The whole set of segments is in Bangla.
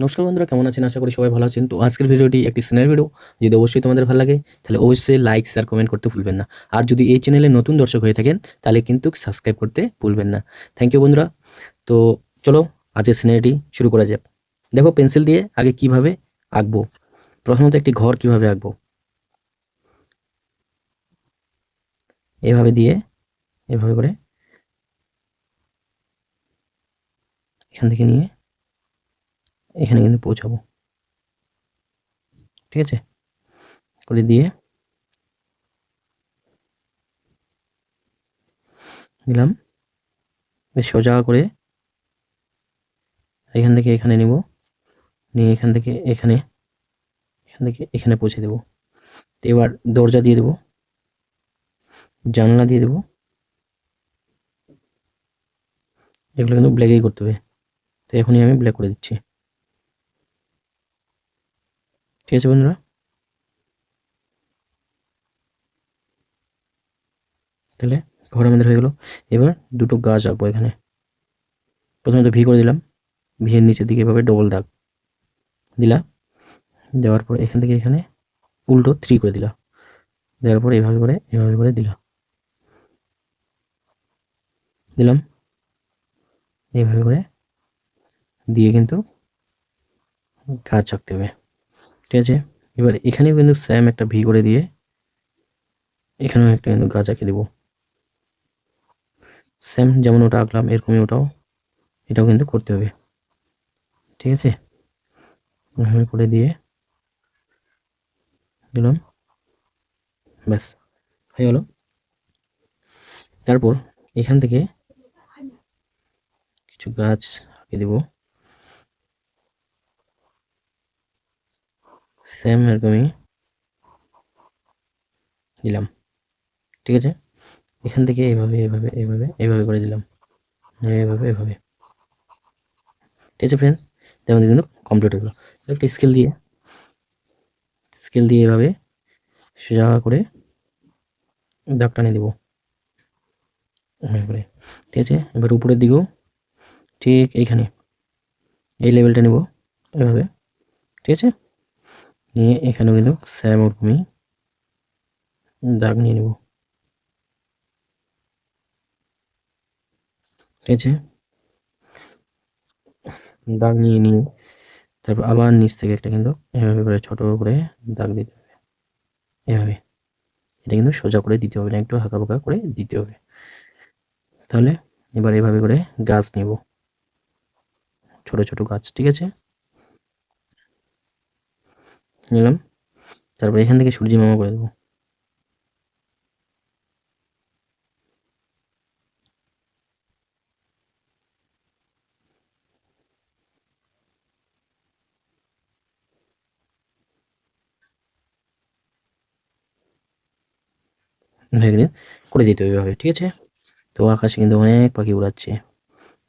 নমস্কার বন্ধুরা, কেমন আছেন? আশা করি সবাই ভালো আছেন। তো আজকের ভিডিওটি একটি সিনের ভিডিও। যদি অবশ্যই তোমাদের ভালো লাগে তাহলে অবশ্যই লাইক, শেয়ার, কমেন্ট করতে ভুলবেন না। আর যদি এই চ্যানেলে নতুন দর্শক হয়ে থাকেন তাহলে কিন্তু সাবস্ক্রাইব করতে ভুলবেন না। থ্যাংক ইউ বন্ধুরা। তো চলো আজকের সিনারিটি শুরু করা যাক। দেখো পেন্সিল দিয়ে আগে কিভাবে আঁকবো। প্রথমত একটি ঘর কিভাবে আঁকবো, এভাবে দিয়ে এভাবে করে এখান থেকে নিয়ে এখানে কিন্তু পৌঁছাবো। ঠিক আছে, করে দিয়ে দিলাম। বেশ সোজা করে এখান থেকে এখানে নিব, নিয়ে এখান থেকে এখানে, এখান থেকে এখানে পৌঁছে দেবো। তো এবার দরজা দিয়ে দেবো, জানলা দিয়ে দেবো। এগুলো কিন্তু ব্ল্যাকেই করতে হবে। তো এখনই আমি ব্ল্যাক করে দিচ্ছি। ঠিক আছে বন্ধুরা, তাহলে ঘর আমাদের হয়ে গেল। এবার দুটো গাছ আঁকবো এখানে। প্রথমত ভি করে দিলাম, ভি এর নিচের দিকে এভাবে ডবল দাগ দিলাম। দেওয়ার পর এখান থেকে এখানে উল্টো 3 করে দিলাম। দেওয়ার পর এভাবে করে দিলাম, এইভাবে করে দিয়ে কিন্তু গাছ আঁকতে হবে। ঠিক আছে, এবার এখানেও কিন্তু সেম একটা ভি করে দিয়ে এখানেও একটা কিন্তু গাছ আঁকে দেবো। সেম যেমন ওটা আঁকলাম এরকমই এটাও কিন্তু করতে হবে। ঠিক আছে, এভাবে করে দিয়ে দিলাম, ব্যাস হয়ে গেল। তারপর এখান থেকে কিছু গাছ আঁকে দেবো, সেম এরকমই দিলাম। ঠিক আছে, এখান থেকে এইভাবে করে দিলাম, এভাবে। ঠিক আছে ফ্রেন্ডস, আমাদের কিন্তু কমপ্লিট হয়ে গেলো। একটা স্কেল দিয়ে এভাবে সোজা করে দাগ টানিয়ে দেবো এভাবে। ঠিক আছে, এবার উপরের দিকেও ঠিক এইখানে এই লেভেলটা নেব এভাবে। ঠিক আছে, নিয়ে এখানেও কিন্তু সেম ওরকমই দাগ নিয়ে নেব। ঠিক আছে, দাগ নিয়ে তারপর আবার নিচ থেকে একটা কিন্তু এভাবে করে ছোট করে দাগ দিতে হবে এভাবে। এটা কিন্তু সোজা করে দিতে হবে না, একটু হালকা পাকা করে দিতে হবে। তাহলে এবার এভাবে করে গাছ নেব, ছোট ছোট গাছ। ঠিক আছে, নিলাম। তারপর এখান থেকে সূর্যি মামা করে দেবো। এখানে করে দিতে হবে এভাবে। ঠিক আছে, তো আকাশে কিন্তু অনেক পাখি উড়াচ্ছে।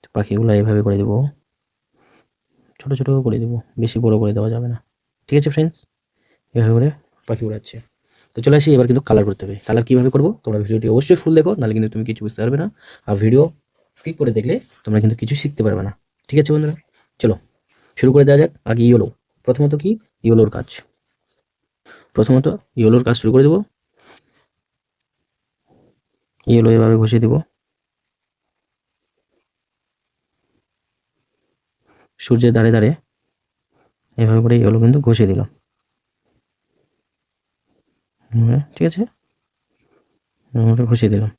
তো পাখিগুলো এভাবে করে দেবো, ছোট ছোট করে দেবো, বেশি বড় করে দেওয়া যাবে না। ঠিক আছে ফ্রেন্ডস, এভাবে করে পাখি উড়াচ্ছে। তো চলে আসি, এবার কিন্তু কালার করতে হবে। কালার কীভাবে করবো তোমরা ভিডিওটি অবশ্যই ফুল দেখো, নাহলে কিন্তু তুমি কিছু বুঝতে পারবে না। আর ভিডিও স্কিপ করে দেখলে তোমরা কিন্তু কিছু শিখতে পারবে না। ঠিক আছে বন্ধুরা, চলো শুরু করে দেওয়া যাক। আগে ইয়েলো, প্রথমত কি ইয়েলোর কাজ, শুরু করে দেবো। ইয়েলো এভাবে ঘষে দেবো, সূর্যের ধারে এভাবে করে ইয়েলো কিন্তু ঘষে দিলাম। ঠিক আছে, ঘষে দিলাম।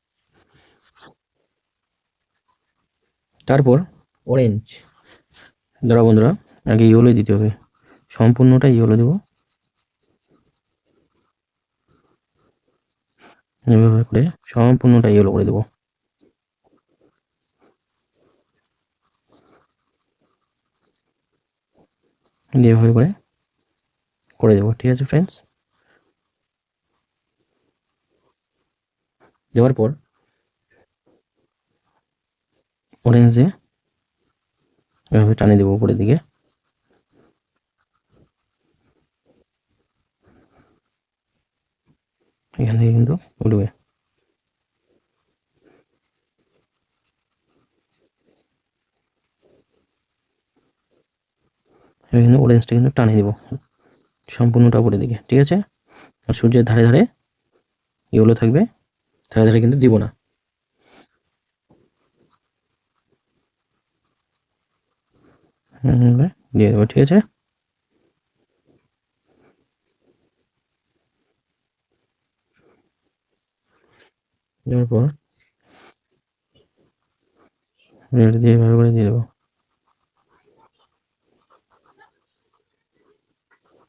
তারপর অরেঞ্জ, দাঁড়া বন্ধুরা, আগে ইয়েলোই দিতে হবে, সম্পূর্ণটা ইয়েলো দেবো। এভাবে করে সম্পূর্ণটা ইয়েলো করে দেবো। এভাবে করে দেবো। ঠিক আছে ফ্রেন্ডস, দেওয়ার পর অরেঞ্জ দিয়ে এভাবে টানিয়ে দেবো উপরের দিকে। এখান থেকে কিন্তু উঠবে। এবার কিন্তু অরেঞ্জটা কিন্তু টানে দিব সম্পূর্ণটা উপরের দিকে, ঠিক আছে। আর সূর্যের ধারে ধারে ইয়েলো থাকবে, ধারে ধারে কিন্তু দিব না। দিয়ে দেবো, ঠিক আছে। দেওয়ার পর রেড দিয়ে এভাবে করে দিয়ে দেবো,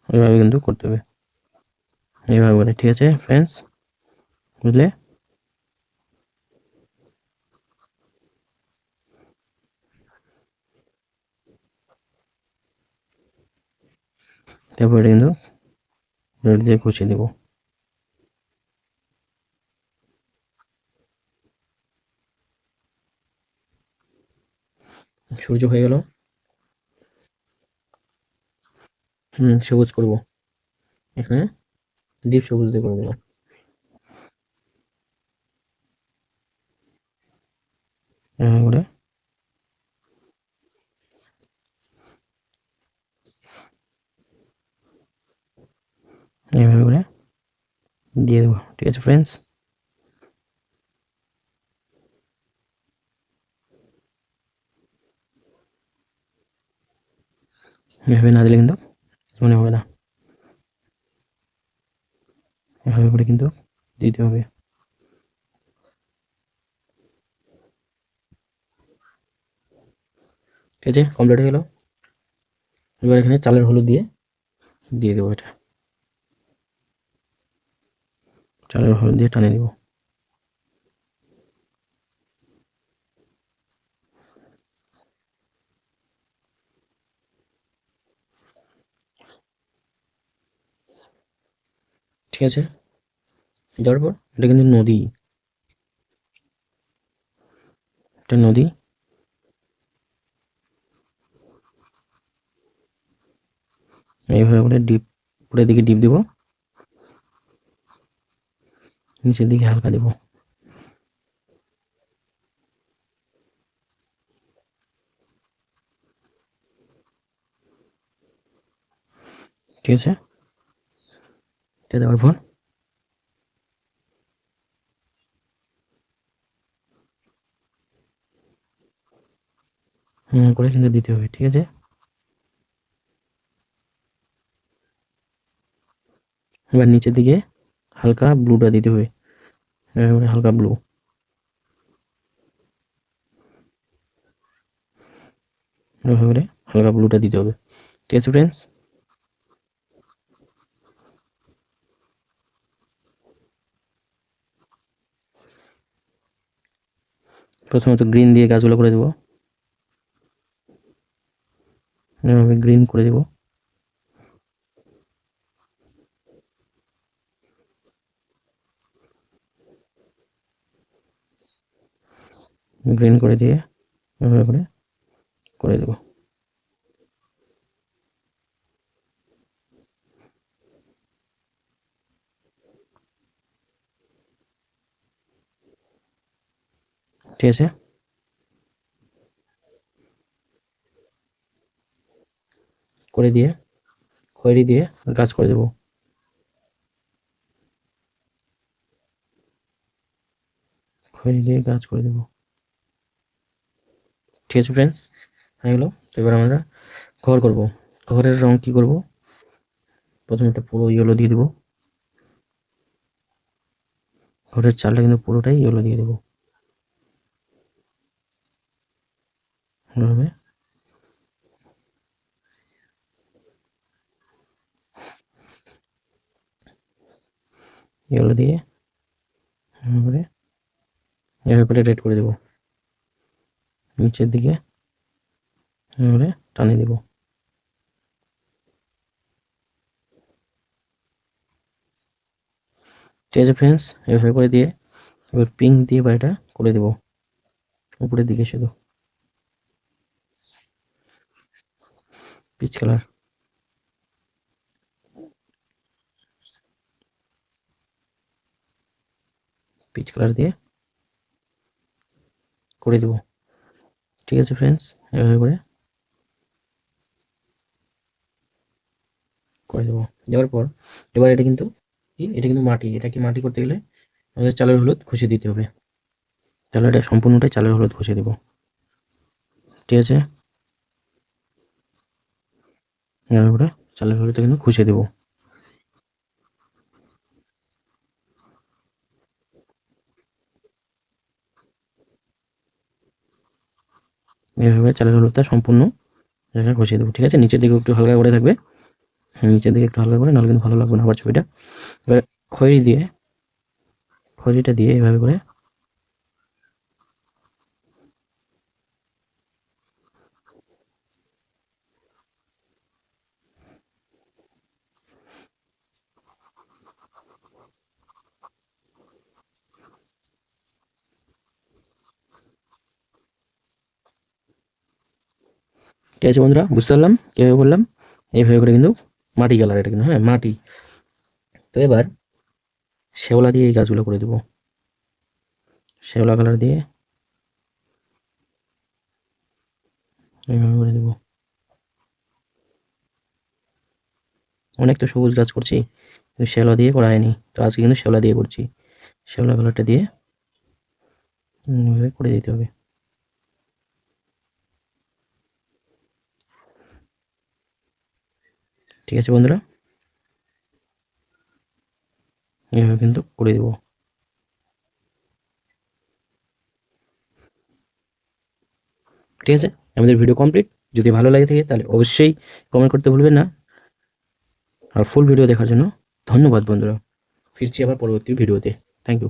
এভাবে কিন্তু করতে হবে, এইভাবে করে, ঠিক আছে ফ্রেন্ডস, বুঝলে। তারপর এটা কিন্তু রেড দিয়ে খুশিয়ে দেবো। সূর্য হয়ে গেল। সবুজ করব, এখানে ডিপ সবুজ দিয়ে করে দেবো। এভাবে করে এইভাবে করে দিয়ে দেবো, ঠিক আছে ফ্রেন্ডস। এভাবে না দিলে কিন্তু মনে হবে না, এভাবে করে কিন্তু দিতে হবে। ঠিক আছে, কমপ্লিট হয়ে গেল। এবার এখানে চালের হলুদ দিয়ে দেবো, এটা চালের হলুদ দিয়ে টানে দেবো। ঠিক আছে, দেওয়ার পর এটা কিন্তু নদী, এটা নদী। এইভাবে করে ডিপ, উপরের দিকে ডিপ দিব, নিচের দিকে হালকা দেবো। ঠিক আছে, এটা দেওয়ার পর করে কিন্তু দিতে হবে, ঠিক আছে। এবার নিচের দিকে হালকা ব্লুটা দিতে হবে, এবারে হালকা ব্লু, এভাবে হালকা ব্লুটা দিতে হবে, ঠিক আছে ফ্রেন্ডস। প্রথমত গ্রিন দিয়ে গাছগুলো করে দেবো, এভাবে গ্রিন করে দেবো। গ্রিন করে দিয়ে এভাবে করে দেবো। ঠিক আছে, করে দিয়ে খয়েরি দিয়ে গাছ করে দেবো, খয়েরি দিয়ে গাছ করে দেবো। ঠিক আছে ফ্রেন্ডস, হয়ে গেলো। তো এবার আমরা ঘর করব। ঘরের রং কি করব, প্রথমে একটা পুরো ইয়েলো দিয়ে দেবো, ঘরের চালটা কিন্তু পুরোটাই ইয়েলো দিয়ে দেবো, এভাবে ইয়েলো দিয়ে এভাবে এভাবে রেড করে দেবো, নিচের দিকে এভাবে টানে দেবো। ঠিক আছে ফ্রেন্ডস, এভাবে করে দিয়ে এবার পিঙ্ক দিয়ে বাড়িটা করে দেবো উপরের দিকে, শুধু পিচ কালার, পিচ কালার দিয়ে করে দেবো। ঠিক আছে ফ্রেন্ডস, এভাবে করে করে দেবো। দেওয়ার পর এবার এটা কিন্তু কি, এটা কিন্তু মাটি, এটাকে মাটি করতে গেলে আমাদের চালের হলুদ ঘষে দিতে হবে। তাহলে এটা সম্পূর্ণটাই চালের হলুদ ঘষে দেবো, ঠিক আছে। এবার চালের হলুদটা কিন্তু ঘষে দেবো। এইভাবে চালের হলুদটা সম্পূর্ণ জায়গায় ঘষিয়ে দেবো, ঠিক আছে। নিচের দিকে একটু হালকা করে থাকবে, নিচের দিকে একটু হালকা করে, নাহলে কিন্তু ভালো লাগবে না আবার ছবিটা। এবার খড়ি দিয়ে, খড়িটা দিয়ে এভাবে করে ঠিক আছে বন্ধুরা, বুঝতে পারলাম কীভাবে বললাম। এইভাবে করে কিন্তু মাটি কালার, এটা কিন্তু হ্যাঁ মাটি। তো এবার শ্যাওলা দিয়ে এই গাছগুলো করে দেবো, শ্যাওলা কালার দিয়ে এইভাবে করে দেবো। অনেক তো সবুজ গাছ করছি, কিন্তু শ্যাওলা দিয়ে করা হয়নি, তো আজকে কিন্তু শ্যাওলা দিয়ে করছি। শ্যাওলা কালারটা দিয়ে এইভাবে করে দিতে হবে, ঠিক আছে বন্ধুরা। এইভাবে কিন্তু করে দেবো, ঠিক আছে। আমাদের ভিডিও কমপ্লিট। যদি ভালো লাগে থাকে তাহলে অবশ্যই কমেন্ট করতে ভুলবেন না। আর ফুল ভিডিও দেখার জন্য ধন্যবাদ বন্ধুরা। ফিরছি আবার পরবর্তী ভিডিওতে। Thank you.